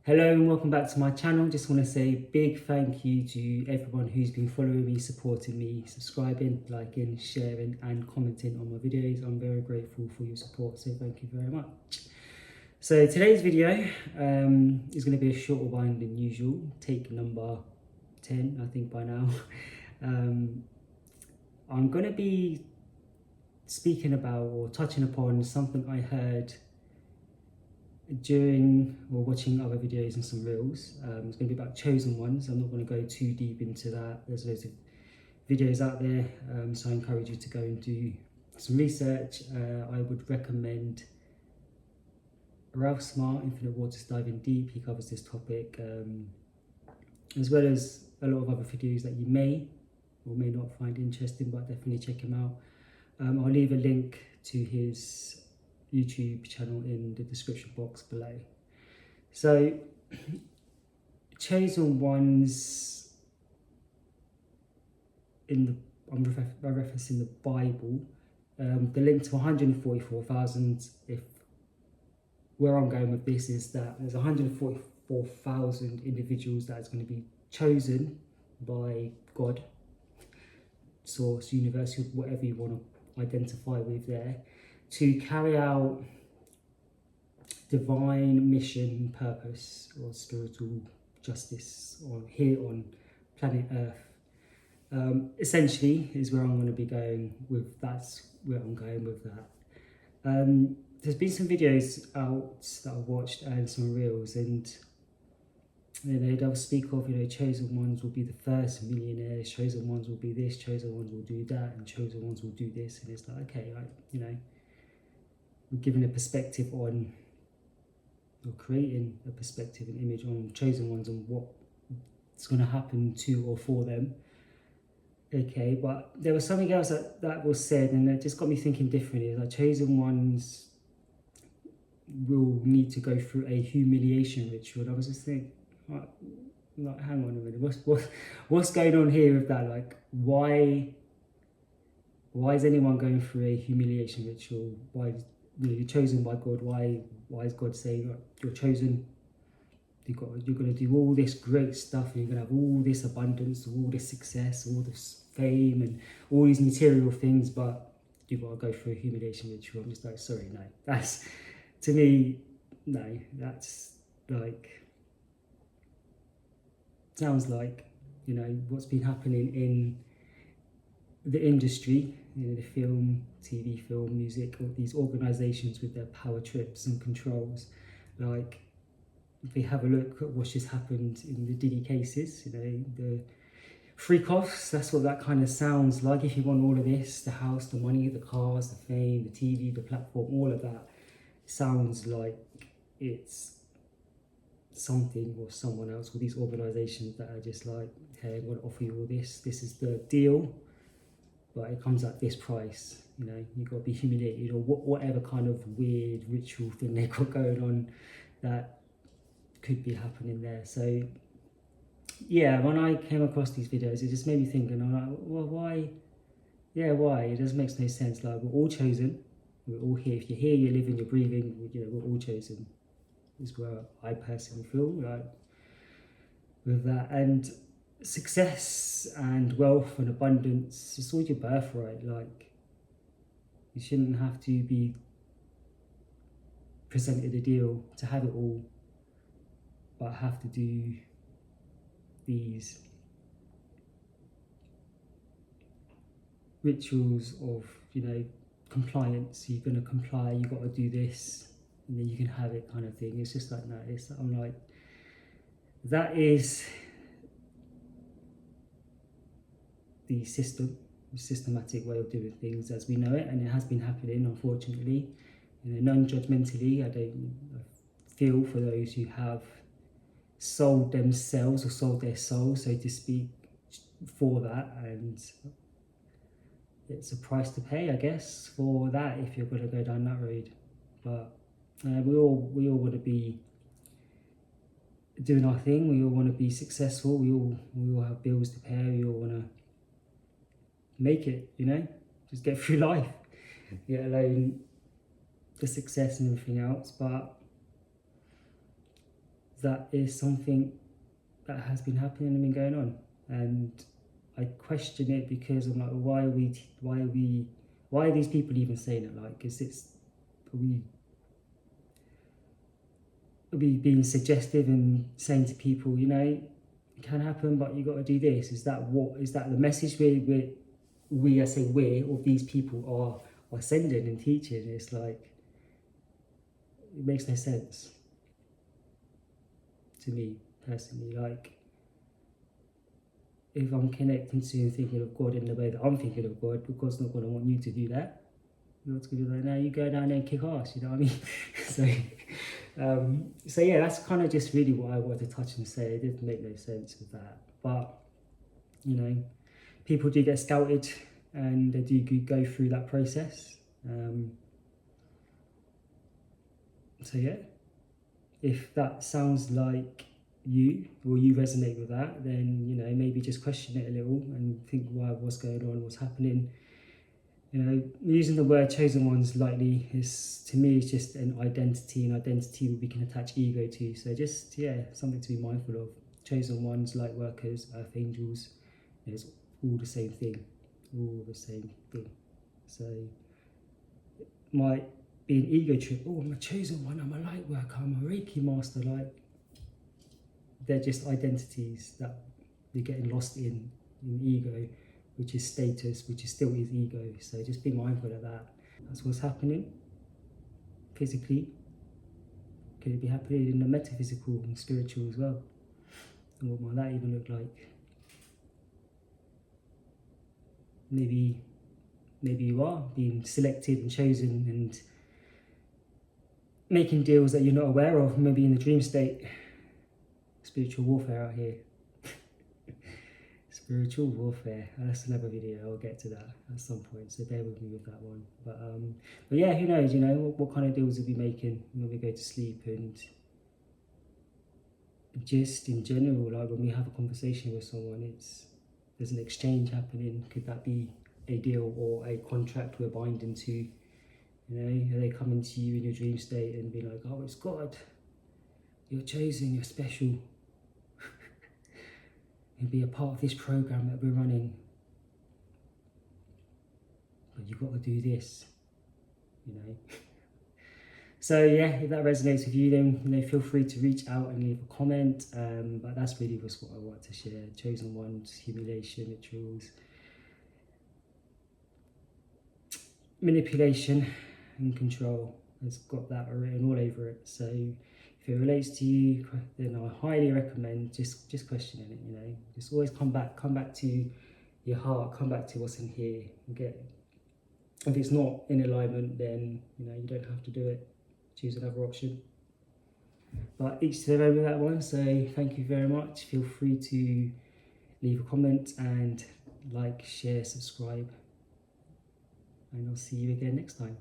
Hello and welcome back to my channel. Just want to say a big thank you to everyone who's been following me, supporting me, subscribing, liking, sharing and commenting on my videos. I'm very grateful for your support, so thank you very much. So today's video is going to be a shorter one than usual, take number 10 I think by now. I'm going to be speaking about or touching upon something I heard during or watching other videos and some reels. It's going to be about chosen ones. I'm not going to go too deep into that. There's loads of videos out there, so I encourage you to go and do some research. I would recommend Ralph Smart, Infinite Waters Diving Deep. He covers this topic, as well as a lot of other videos that you may or may not find interesting, but definitely check him out. I'll leave a link to his YouTube channel in the description box below. So, chosen ones I'm referencing the Bible. The link to 144,000. If where I'm going with this is that there's 144,000 individuals that is going to be chosen by God, source, universe, whatever you want to identify with there, to carry out divine mission, purpose, or spiritual justice here on planet Earth. Essentially is where I'm going to be going with. That's where I'm going with that. There's been some videos out that I've watched and some reels, and they'll speak of, chosen ones will be the first millionaires, chosen ones will be this, chosen ones will do that, and chosen ones will do this, and it's like, okay, we're giving a perspective on, or creating a perspective and image on chosen ones and what's going to happen to or for them. Okay, but there was something else that was said, and it just got me thinking differently. Like, chosen ones will need to go through a humiliation ritual. And I was just thinking, like, hang on a minute, what's going on here with that? Like, why is anyone going through a humiliation ritual? Why? You're chosen by God. Why is God saying, you're chosen? You're going to do all this great stuff, and you're going to have all this abundance, all this success, all this fame, and all these material things, but you've got to go through a humiliation ritual. I'm just like, sorry, no. That's, to me, no. That's like, sounds like, what's been happening in the industry, the film, TV, film, music, all these organisations with their power trips and controls. Like, if we have a look at what's just happened in the Diddy cases, the freak-offs, that's what that kind of sounds like. If you want all of this, the house, the money, the cars, the fame, the TV, the platform, all of that, sounds like it's something or someone else, or these organisations that are just like, hey, I'm going to offer you all this. This is the deal, but it comes at this price. You've got to be humiliated, or whatever kind of weird ritual thing they've got going on that could be happening there. So yeah, when I came across these videos, it just made me think, and I'm like, well, why? Yeah, why? It just makes no sense. Like, we're all chosen. We're all here. If you're here, you're living, you're breathing. We're all chosen. Is where I personally feel like with that. And success and wealth and abundance, it's all your birthright. Like, you shouldn't have to be presented a deal to have it all, but have to do these rituals of, compliance. You're going to comply, you've got to do this, and then you can have it, kind of thing. It's just like, no, I'm like, that is the systematic way of doing things as we know it, and it has been happening, unfortunately. Non-judgmentally, I feel for those who have sold themselves or sold their soul, so to speak, for that, and it's a price to pay, I guess, for that if you're going to go down that road. But we all want to be doing our thing. We all want to be successful. We all have bills to pay. We all want to make it, just get through life, let alone the success and everything else. But that is something that has been happening and been going on, and I question it because I'm like, why are these people even saying it? Like, are we being suggestive and saying to people, you know, it can happen, but you got to do this? Is that the message I say we or these people are sending and teaching? It's like, it makes no sense to me personally. Like, if I'm connecting to and thinking of God in the way that I'm thinking of God, God's not going to want you to do that. God's going to be like, no, you go down there and kick ass, you know what I mean? So yeah, that's kind of just really what I wanted to touch and say. It didn't make no sense with that. But, you know, people do get scouted and they do go through that process. So yeah, if that sounds like you, or you resonate with that, then, you know, maybe just question it a little and think, what's going on, what's happening. You know, using the word chosen ones lightly is, to me, is just an identity, we can attach ego to. So just, yeah, something to be mindful of. Chosen ones, light workers, earth angels, it's all the same thing, So it might be an ego trip. Oh, I'm a chosen one, I'm a light worker, I'm a Reiki master. Like, they're just identities that you're getting lost in ego, which is status, which is still is ego. So just be mindful of that. That's what's happening physically. Could it be happening in the metaphysical and spiritual as well? And what might that even look like? Maybe you are being selected and chosen and making deals that you're not aware of, maybe in the dream state. Spiritual warfare out here. Spiritual warfare. That's another video. I'll get to that at some point, so bear with me with that one. But yeah, who knows? You know, what kind of deals are we making when we go to sleep? And just in general, like when we have a conversation with someone, there's an exchange happening. Could that be a deal or a contract we're binding to? You know, are they coming to you in your dream state and be like, oh, it's God, you're chosen, you're special, and be a part of this program that we're running, but you've got to do this, you know? So yeah, if that resonates with you, then, you know, feel free to reach out and leave a comment. But that's really just what I want to share. Chosen ones, humiliation rituals, manipulation and control. It's got that written all over it. So if it relates to you, then I highly recommend just questioning it. You know, just always come back to your heart, come back to what's in here. If it's not in alignment, then, you know, you don't have to do it. Choose another option. But each to their own with that one. So thank you very much. Feel free to leave a comment and like, share, subscribe, and I'll see you again next time.